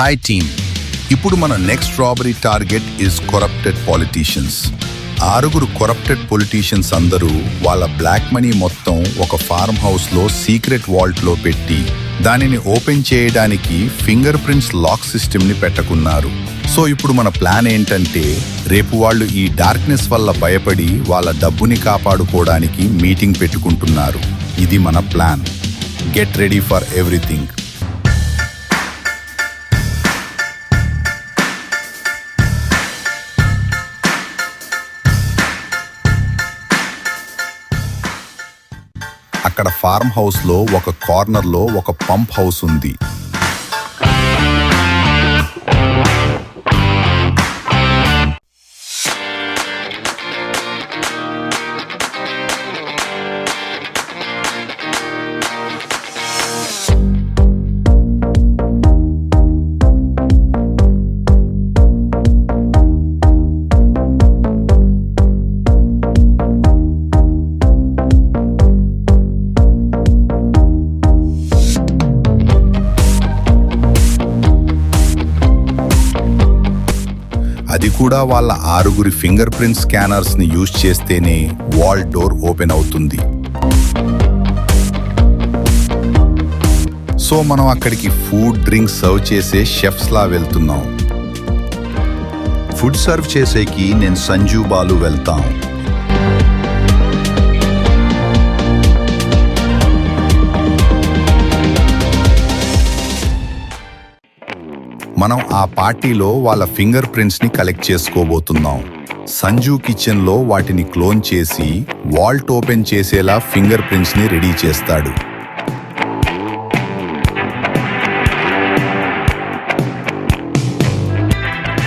Hi team, ఇప్పుడు మన next robbery target is corrupted politicians. 6 corrupted politicians అందరూ వాళ్ళ బ్లాక్ మనీ మొత్తం ఒక ఫార్మ్ హౌస్లో సీక్రెట్ వాల్ట్లో పెట్టి దానిని ఓపెన్ చేయడానికి ఫింగర్ ప్రింట్స్ లాక్ సిస్టమ్ని పెట్టుకున్నారు. సో ఇప్పుడు మన ప్లాన్ ఏంటంటే, రేపు వాళ్ళు ఈ డార్క్నెస్ వల్ల భయపడి వాళ్ళ డబ్బుని కాపాడుకోవడానికి మీటింగ్ పెట్టుకుంటున్నారు. ఇది మన plan. Get ready for everything. అక్కడ ఫార్మ్ హౌస్లో ఒక కార్నర్లో ఒక పంప్ హౌస్ ఉంది. అది కూడా వాళ్ళ 6 ఫింగర్ ప్రింట్ స్కానర్స్ ని యూజ్ చేస్తేనే వాల్ డోర్ ఓపెన్ అవుతుంది. సో మనం అక్కడికి ఫుడ్ డ్రింక్ సర్వ్ చేసే షెఫ్స్ లా వెళ్తున్నాం. ఫుడ్ సర్వ్ చేసేకి నేను సంజు బాలు వెళ్తాం. మనం ఆ పార్టీలో వాళ్ళ ఫింగర్ ప్రింట్స్ ని కలెక్ట్ చేసుకోబోతున్నాం. సంజు కిచెన్ లో వాటిని క్లోన్ చేసి వాల్ట్ ఓపెన్ చేసేలా ఫింగర్ ప్రింట్స్ ని రెడీ చేస్తాడు.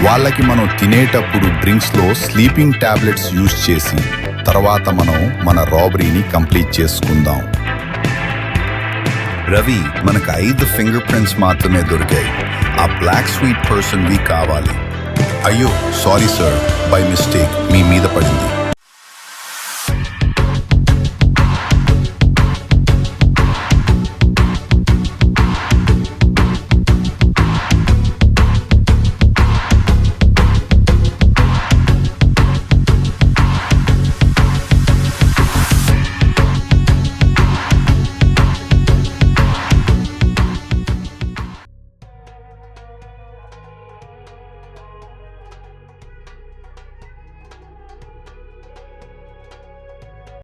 వాళ్ళకి మనం తినేటప్పుడు డ్రింక్స్ లో స్లీపింగ్ టాబ్లెట్స్ యూజ్ చేసి తర్వాత మనం మన రాబరీని కంప్లీట్ చేసుకుందాం. రవి, మనకు 5 ఫింగర్ ప్రింట్స్ మాత్రమే దొరికాయి. ఆ బ్లాక్ స్వీట్ పర్సన్ వి కావాలి. అయ్యో సారీ సార్, బై మిస్టేక్ మీ మీద పడింది.